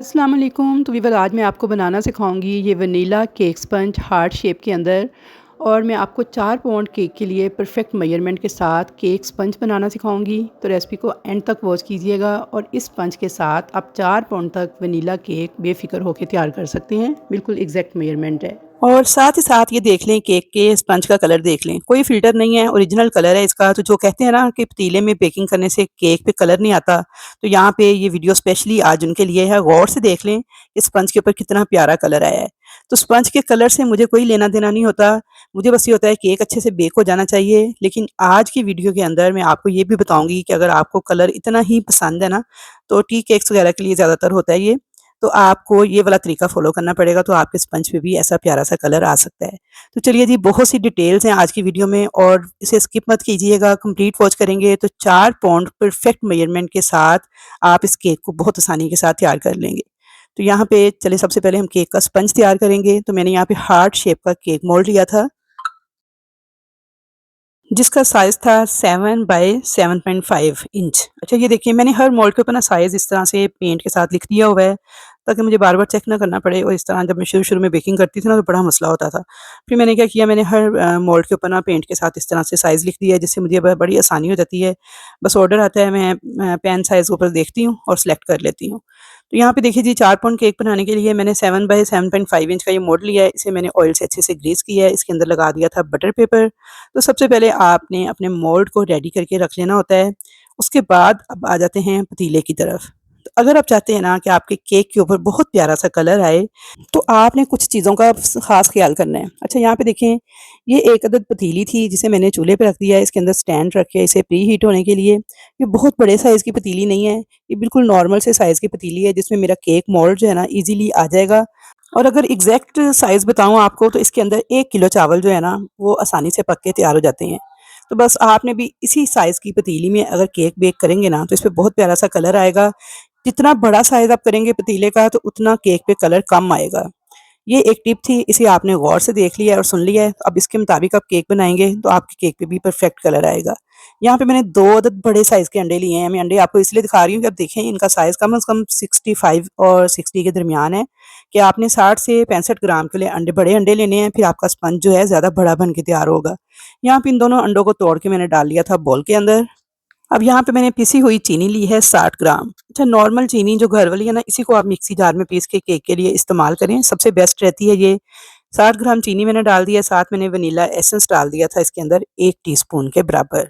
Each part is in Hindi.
अस्सलाम वालेकुम। तो वीवर आज मैं आपको बनाना सिखाऊंगी ये vanilla cake sponge heart shape के अंदर। और मैं आपको 4 पाउंड केक के लिए परफेक्ट मेजरमेंट के साथ केक स्पंज बनाना सिखाऊंगी। तो रेसिपी को एंड तक वॉच कीजिएगा और इस स्पंज के साथ आप 4 पाउंड तक वनीला केक बेफिक्र होकर तैयार कर सकते हैं। बिल्कुल एग्जैक्ट मेजरमेंट है। और साथ ही साथ ये देख लें केक के स्पंज का कलर देख लें, कोई फ़िल्टर नहीं है, ओरिजिनल कलर है इसका। तो जो कहते हैं ना कि पतीले में बेकिंग करने से केक पे कलर नहीं आता, तो यहाँ पे ये वीडियो स्पेशली आज उनके लिए है। गौर से देख लें कि स्पंज के ऊपर कितना प्यारा कलर आया है। तो स्पंज के कलर से मुझे कोई लेना देना नहीं होता, मुझे बस ये होता है केक अच्छे से बेक हो जाना चाहिए। लेकिन आज की वीडियो के अंदर मैं आपको ये भी बताऊँगी कि अगर आपको कलर इतना ही पसंद है ना, तो टी केक्स वगैरह के लिए ज़्यादातर होता है ये, तो आपको ये वाला तरीका फ़ॉलो करना पड़ेगा, तो आपके स्पंज पे भी ऐसा प्यारा-सा कलर आ सकता है। तो चलिए जी, बहुत सी डिटेल्स हैं आज की वीडियो में और इसे स्किप मत कीजिएगा, कंप्लीट वॉच करेंगे तो 4 पाउंड परफेक्ट मेजरमेंट के साथ आप इस केक को बहुत आसानी के साथ तैयार कर लेंगे। तो यहाँ पे चलिए सबसे पहले हम केक का स्पंज तैयार करेंगे। तो मैंने यहाँ पे हार्ट शेप का केक मोल्ड लिया था, जिसका साइज़ था 7 बाय 7.5 इंच। अच्छा ये देखिए, मैंने हर मोल्ड के ऊपर ना साइज़ इस तरह से पेंट के साथ लिख दिया हुआ है, ताकि मुझे बार-बार चेक ना करना पड़े। और इस तरह जब मैं शुरू-शुरू में बेकिंग करती थी ना, तो बड़ा मसला होता था। फिर मैंने क्या किया, मैंने हर मोल्ड के ऊपर ना पेंट के साथ इस तरह से साइज़ लिख दिया है, जिससे मुझे ब बड़ी आसानी हो जाती है। बस ऑर्डर आता है, मैं पेन साइज़ के ऊपर देखती हूँ और सिलेक्ट कर लेती हूँ। तो यहाँ पे देखिए जी, 4 पाउंड केक बनाने के लिए मैंने 7 बाय 7.5 इंच का ये मोल्ड लिया है। इसे मैंने ऑयल से अच्छे से ग्रीस किया है। इसके अंदर लगा दिया था बटर पेपर। तो सबसे पहले आपने अपने मोल्ड को रेडी करके रख लेना होता है। उसके बाद अब आ जाते हैं पतीले की तरफ। तो अगर आप चाहते हैं ना कि आपके केक के ऊपर बहुत प्यारा-सा कलर आए, तो आपने कुछ चीज़ों का ख़ास ख़्याल करना है। अच्छा यहाँ पे देखें, ये एक अदद पतीली थी जिसे मैंने चूल्हे पे रख दिया है। इसके अंदर स्टैंड रखे है इसे प्री हीट होने के लिए। ये बहुत बड़े साइज़ की पतीली नहीं है, ये बिल्कुल नॉर्मल से साइज़ की पतीली है, जिसमें मेरा केक मोल्ड जो है ना ईज़िली आ जाएगा। और अगर एग्ज़ैक्ट साइज़ बताऊँ आपको, तो इसके अंदर 1 किलो चावल जो है ना, वो आसानी से पक के तैयार हो जाते हैं। तो बस आपने भी इसी साइज़ की पतीली में अगर केक बेक करेंगे ना, तो इस पे बहुत प्यारा-सा कलर आएगा। जितना बड़ा साइज़ आप करेंगे पतीले का, तो उतना केक पे कलर कम आएगा। ये एक टिप थी, इसे आपने गौर से देख लिया है और सुन लिया है। अब इसके मुताबिक आप केक बनाएँगे, तो आपके केक पे भी परफेक्ट कलर आएगा। यहाँ पे मैंने 2 अदद बड़े साइज़ के अंडे लिए हैं। मैं अंडे आपको इसलिए दिखा रही हूँ कि आप देखें, इनका साइज़ कम से कम 65 और 60 के दरमियान है, कि आपने 60 से 65 ग्राम के लिए अंडे, बड़े अंडे लेने हैं, फिर आपका स्पंज जो है ज़्यादा बड़ा बन के तैयार होगा। यहाँ पे इन दोनों अंडों को तोड़ के मैंने डाल लिया था बाउल के अंदर। अब यहाँ पे मैंने पिसी हुई चीनी ली है 60 ग्राम। अच्छा, नॉर्मल चीनी जो घर वाली है ना, इसी को आप मिक्सी जार में पीस के केक के लिए इस्तेमाल करें, सबसे बेस्ट रहती है ये। 60 ग्राम चीनी मैंने डाल दिया, साथ मैंने वनीला एसेंस डाल दिया था इसके अंदर 1 टीस्पून के बराबर।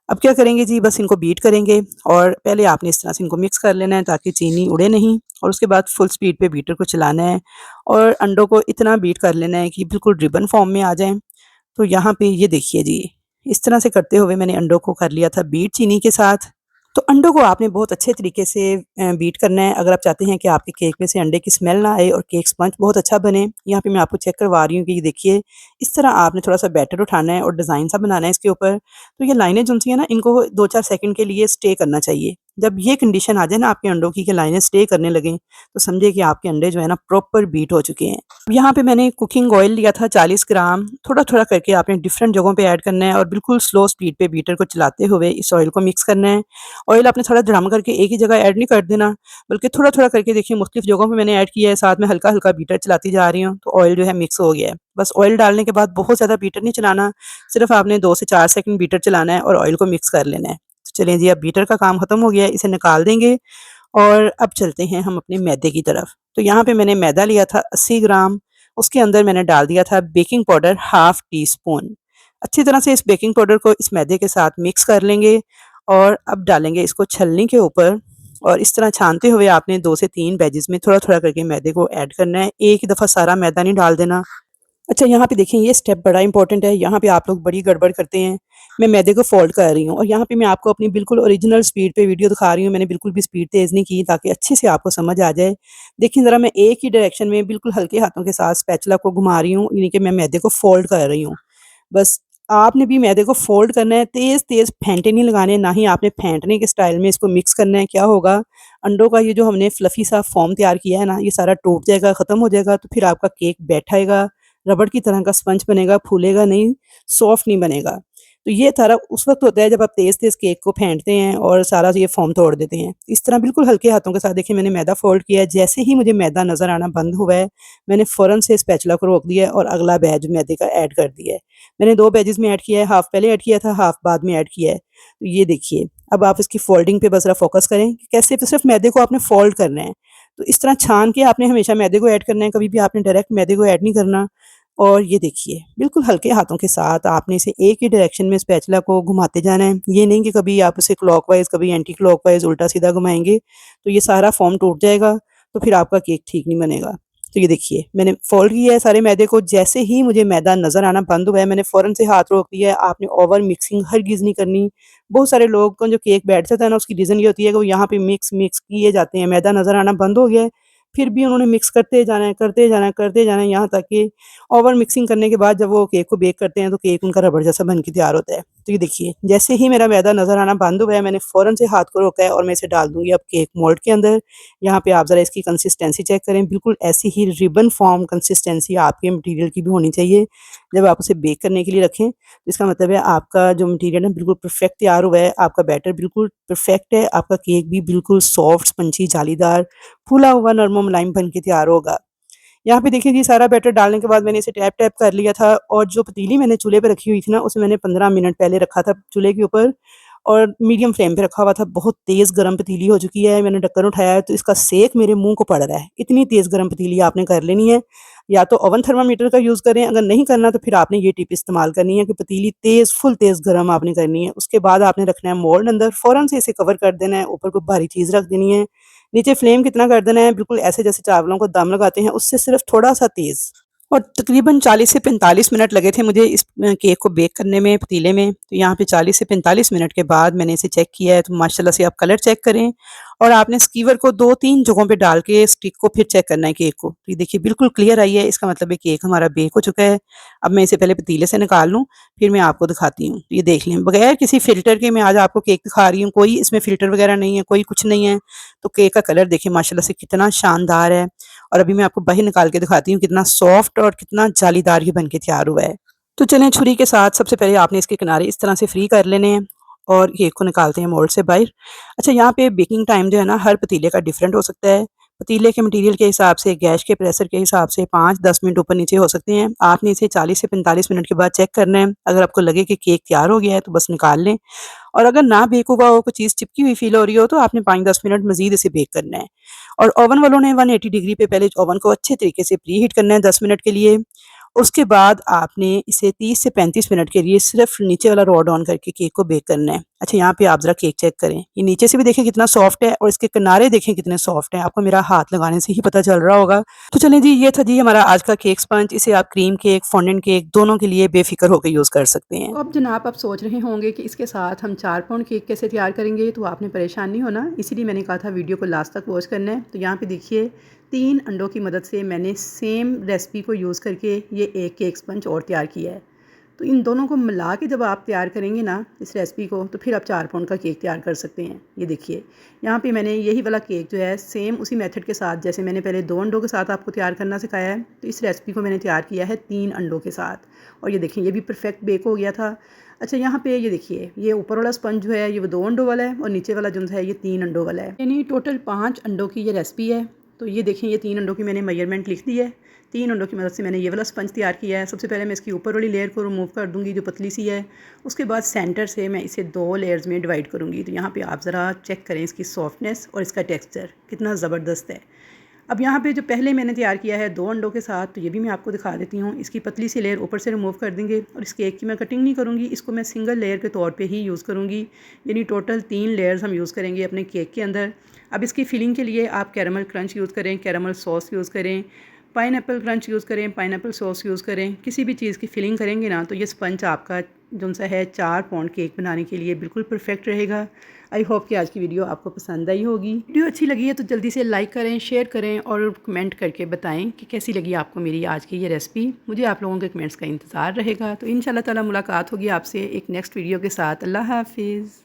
अब क्या करेंगे जी, बस इनको बीट करेंगे और पहले आपने इस तरह से इनको मिक्स कर लेना है ताकि चीनी उड़े नहीं। और उसके बाद फुल स्पीड पे बीटर को चलाना है और अंडों को इतना बीट कर लेना है कि बिल्कुल रिबन फॉर्म में आ जाएँ। तो यहाँ पे ये देखिए जी, इस तरह से करते हुए मैंने अंडों को कर लिया था बीट चीनी के साथ। तो अंडों को आपने बहुत अच्छे तरीके से बीट करना है, अगर आप चाहते हैं कि आपके केक में से अंडे की स्मेल ना आए और केक स्पंज बहुत अच्छा बने। यहाँ पे मैं आपको चेक करवा रही हूँ कि ये देखिए, इस तरह आपने थोड़ा-सा बैटर उठाना है और डिज़ाइन सा बनाना है इसके ऊपर। तो ये लाइनें जो सी हैं ना, इनको 2-4 सेकंड के लिए स्टे करना चाहिए। जब ये कंडीशन आ जाए ना आपके अंडों की कि लाइनें स्टे करने लगें, तो समझिए कि आपके अंडे जो है ना प्रॉपर बीट हो चुके हैं। यहाँ पे मैंने कुकिंग ऑयल लिया था 40 ग्राम, थोड़ा-थोड़ा करके आपने डिफरेंट जगहों पे ऐड करना है और बिल्कुल स्लो स्पीड पे बीटर को चलाते हुए इस ऑयल को मिक्स करना है। ऑयल आपने थोड़ा धड़ाम करके एक ही जगह ऐड नहीं कर देना, बल्कि थोड़ा-थोड़ा करके देखिए मुख्तलिफ जगहों पे मैंने ऐड किया है, साथ में हल्का-हल्का बीटर चलाती जा रही हूँ, तो ऑयल जो है मिक्स हो गया है। बस ऑयल डालने के बाद बहुत ज़्यादा बीटर नहीं चलाना, सिर्फ़ आपने 2 से 4 सेकंड बीटर चलाना है और ऑयल को मिक्स कर लेना है। तो चलिए जी, अब बीटर का काम खत्म हो गया है, इसे निकाल देंगे और अब चलते हैं हम अपने मैदे की तरफ। तो यहाँ पे मैंने मैदा लिया था 80 ग्राम, उसके अंदर मैंने डाल दिया था baking powder half tea spoon. अच्छी तरह से इस बेकिंग पाउडर को इस मैदे के साथ मिक्स कर लेंगे और अब डालेंगे इसको छलनी के ऊपर और इस तरह छानते हुए आपने 2 से 3 बैचेज़ में थोड़ा-थोड़ा करके मैदे को ऐड करना है, एक ही दफ़ा सारा मैदा नहीं डाल देना। अच्छा यहाँ पे देखिए, ये स्टेप बड़ा इंपॉर्टेंट है, यहाँ पे आप लोग बड़ी गड़बड़ करते हैं। मैं मैदे को फ़ोल्ड कर रही हूँ और यहाँ पे मैं आपको अपनी बिल्कुल ओरिजिनल स्पीड पे वीडियो दिखा रही हूँ, मैंने बिल्कुल भी स्पीड तेज़ नहीं की ताकि अच्छे से आपको समझ आ जाए। देखिए ज़रा, मैं एक ही डायरेक्शन में बिल्कुल हल्के हाथों के साथ स्पैचुला को घुमा रही हूँ, यानी कि मैं मैदे को फ़ोल्ड कर रही हूँ। बस आपने भी मैदे को फ़ोल्ड करना है, तेज़-तेज़ फेंटे नहीं लगाने, ना ही आपने फेंटने के स्टाइल में इसको मिक्स करना है। क्या होगा, अंडों का ये जो हमने फ्लफ़ी सा फ़ॉर्म तैयार किया है ना, ये सारा टूट जाएगा, ख़त्म हो जाएगा, तो फिर आपका केक बैठाएगा, रबड़ की तरह का स्पंज बनेगा, फूलेगा नहीं, सॉफ्ट नहीं बनेगा। तो ये सारा उस वक़्त होता है जब आप तेज़-तेज़ केक को फेंटते हैं और सारा ये फ़ोम तोड़ देते हैं। इस तरह बिल्कुल हल्के हाथों के साथ देखिए मैंने मैदा फ़ोल्ड किया है, जैसे ही मुझे मैदा नज़र आना बंद हुआ है, मैंने फ़ौरन से स्पैचुला को रोक दिया है और अगला बैच मैदे का ऐड कर दिया है। मैंने 2 बैचेज़ में ऐड किया है, हाफ़ पहले ऐड किया था, हाफ़ बाद में ऐड किया है। तो ये देखिए, अब आप इसकी फ़ोल्डिंग पे बस ज़रा फ़ोकस करें कि कैसे सिर्फ़ मैदे को आपने फ़ोल्ड करना है। तो इस तरह छान के आपने हमेशा मैदे को ऐड करना है, कभी भी आपने डायरेक्ट मैदे को ऐड नहीं करना। और ये देखिए, बिल्कुल हल्के हाथों के साथ आपने इसे एक ही डायरेक्शन में स्पैचुला को घुमाते जाना है। ये नहीं कि कभी आप इसे क्लॉकवाइज़, कभी एंटी क्लॉकवाइज़ उल्टा-सीधा घुमाएँगे, तो ये सारा फ़ॉर्म टूट जाएगा, तो फिर आपका केक ठीक नहीं बनेगा। तो ये देखिए, मैंने फ़ोल्ड किया है सारे मैदे को, जैसे ही मुझे मैदा नज़र आना बंद हुआ है, मैंने फ़ौरन से हाथ रोक दिया है। आपने ओवर मिक्सिंग हरगिज़ नहीं करनी। बहुत सारे लोग को जो केक बैठ जाता है ना, उसकी रीज़न ये होती है कि वो यहाँ पे मिक्स किए जाते हैं, मैदा नज़र आना बंद हो गया है, फिर भी उन्होंने मिक्स करते जाना है, करते जाना है, करते जाना है, यहाँ तक कि ओवर मिक्सिंग करने के बाद जब वो केक को बेक करते हैं तो केक उनका रबड़ जैसा बन के तैयार होता है। तो ये देखिए, जैसे ही मेरा मैदा नज़र आना बंद हुआ है, मैंने फ़ौरन से हाथ को रोका है और मैं इसे डाल दूँगी अब केक मोल्ड के अंदर। यहाँ पे आप ज़रा इसकी कंसिस्टेंसी चेक करें, बिल्कुल ऐसी ही रिबन फॉर्म कंसिस्टेंसी आपके मटीरियल की भी होनी चाहिए। जब आप उसे बेक करने के लिए रखें, तो इसका मतलब है आपका जो मटीरियल है बिल्कुल परफेक्ट तैयार हुआ है, आपका बैटर बिल्कुल परफेक्ट है, आपका केक भी बिल्कुल सॉफ्ट, स्पंजी, जालीदार, फूला हुआ, नरम और मुलायम बन के तैयार होगा। यहाँ पे देखिए जी सारा बैटर डालने के बाद मैंने इसे टैप-टैप कर लिया था और जो पतीली मैंने चूल्हे पे रखी हुई थी ना, उसे मैंने 15 मिनट पहले रखा था चूल्हे के ऊपर और मीडियम फ्लेम पे रखा हुआ था। बहुत तेज़ गरम पतीली हो चुकी है, मैंने ढक्कन उठाया है तो इसका सेक मेरे मुँह को पड़ रहा है। इतनी तेज़ गरम पतीली आपने कर लेनी है, या तो ओवन थर्मामीटर का यूज़ करें, अगर नहीं करना तो फिर आपने ये टिप इस्तेमाल करनी है कि पतीली तेज़ फुल तेज़ गरम आपने करनी है। उसके बाद आपने रखना है मोल्ड अंदर, फ़ौरन से इसे कवर कर देना है, ऊपर कोई भारी चीज़ रख देनी है। नीचे फ्लेम कितना कर देना है, बिल्कुल ऐसे जैसे चावलों को दम लगाते हैं, उससे सिर्फ़ थोड़ा-सा तेज़। और तकरीबन 40 से 45 मिनट लगे थे मुझे इस केक को बेक करने में पतीले में। तो यहाँ पे 40 से 45 मिनट के बाद मैंने इसे चेक किया है, तो माशाल्लाह से आप कलर चेक करें और आपने स्कीवर को 2-3 जगहों पे डाल के स्टिक को फिर चेक करना है केक को। तो ये देखिए बिल्कुल क्लियर आई है, इसका मतलब है केक हमारा बेक हो चुका है। अब मैं इसे पहले पतीले से निकाल लूँ, फिर मैं आपको दिखाती हूँ। तो ये देख लें, बगैर किसी फ़िल्टर के मैं आज आपको केक दिखा रही हूँ, कोई इसमें फ़िल्टर वगैरह नहीं है, कोई कुछ नहीं है। तो केक का कलर देखिए माशाल्लाह से कितना शानदार है। और अभी मैं आपको बाहर निकाल के दिखाती हूँ कितना सॉफ्ट और कितना जालीदार ये बन के तैयार हुआ है। तो चलें छुरी के साथ सबसे पहले आपने इसके किनारे इस तरह से फ्री कर लेने हैं और केक को निकालते हैं मोल्ड से बाहर। अच्छा यहाँ पे बेकिंग टाइम जो है ना हर पतीले का डिफरेंट हो सकता है। पतीले के मटीरियल के हिसाब से, गैस के प्रेशर के हिसाब से 5-10 मिनट ऊपर-नीचे हो सकते हैं। आपने इसे 40 से 45 मिनट के बाद चेक करना है। अगर आपको लगे कि केक तैयार हो गया है तो बस निकाल लें और अगर ना बेक हुआ हो, कोई चीज़ चिपकी हुई फ़ील हो रही हो तो आपने 5-10 मिनट मज़ीद इसे बेक करना है। और ओवन वालों ने 180 डिग्री पे पहले ओवन को अच्छे तरीके से प्रीहीट करना है 10 मिनट के लिए। उसके बाद आपने इसे 30 से 35 मिनट के लिए सिर्फ़ नीचे वाला रॉड ऑन करके केक को बेक करना है। अच्छा यहाँ पे आप ज़रा केक चेक करें। ये नीचे से भी देखें कितना सॉफ्ट है और इसके किनारे देखें कितने सॉफ्ट हैं। आपको मेरा हाथ लगाने से ही पता चल रहा होगा। तो चलें जी ये था जी हमारा आज का केक स्पंज। इसे आप क्रीम केक, फॉन्डेंट केक दोनों के लिए बेफ़िक्र होकर यूज़ कर सकते हैं। तो अब जनाब आप सोच रहे होंगे कि इसके साथ हम 4 पाउंड केक कैसे तैयार करेंगे, तो आपने परेशान नहीं होना। इसीलिए मैंने कहा था वीडियो को लास्ट तक वॉच करना है। तो यहाँ पे देखिए 3 अंडों की मदद से मैंने सेम रेसिपी को यूज़ करके ये एक केक स्पंज और तैयार किया है। तो इन दोनों को मिला के जब आप तैयार करेंगे ना इस रेसिपी को, तो फिर आप 4 पाउंड का केक तैयार कर सकते हैं। ये देखिए यहाँ पे मैंने यही वाला केक जो है सेम उसी मेथड के साथ, जैसे मैंने पहले 2 अंडों के साथ आपको तैयार करना सिखाया है, तो इस रेसिपी को मैंने तैयार किया है 3 अंडों के साथ। और ये देखिए ये भी परफेक्ट बेक हो गया था। अच्छा यहाँ पे ये देखिए ये ऊपर वाला स्पंज जो है ये वो 2 अंडों वाला है और नीचे वाला जो है ये 3 अंडों वाला है, यानी टोटल 5 अंडों की ये रेसिपी है। तो ये देखिए ये 3 अंडों की मैंने मेजरमेंट लिख दी है। 3 अंडों की मदद से मैंने ये वाला स्पंज तैयार किया है। सबसे पहले मैं इसकी ऊपर वाली लेयर को रिमूव कर दूँगी जो पतली सी है। उसके बाद सेंटर से मैं इसे 2 लेयर्स में डिवाइड करूँगी। तो यहाँ पे आप ज़रा चेक करें इसकी सॉफ्टनेस और इसका टेक्सचर कितना ज़बरदस्त है। अब यहाँ पे जो पहले मैंने तैयार किया है 2 अंडों के साथ, तो ये भी मैं आपको दिखा देती हूँ। इसकी पतली सी लेयर ऊपर से रिमूव कर देंगे और इस केक की मैं कटिंग नहीं करूँगी, इसको मैं सिंगल लेयर के तौर पे ही यूज़ करूँगी। यानी टोटल 3 लेयर्स हम यूज़ करेंगे अपने केक के अंदर। अब इसकी फिलिंग के लिए आप कैरामल क्रंच यूज़ करें, कैरामल सॉस यूज़ करें, पाइनएप्पल क्रंच यूज़ करें, पाइनएप्पल सॉस यूज़ करें। किसी भी चीज़ की फिलिंग करेंगे ना तो ये स्पंज आपका जो सा है 4 पाउंड केक बनाने के लिए बिल्कुल परफेक्ट रहेगा। आई होप कि आज की वीडियो आपको पसंद आई होगी। वीडियो अच्छी लगी है तो जल्दी से लाइक करें, शेयर करें और कमेंट करके बताएं कि कैसी लगी आपको मेरी आज की ये रेसिपी। मुझे आप लोगों के कमेंट्स का इंतज़ार रहेगा। तो इंशाल्लाह ताला मुलाकात होगी आपसे एक नेक्स्ट वीडियो के साथ। अल्लाह हाफिज़।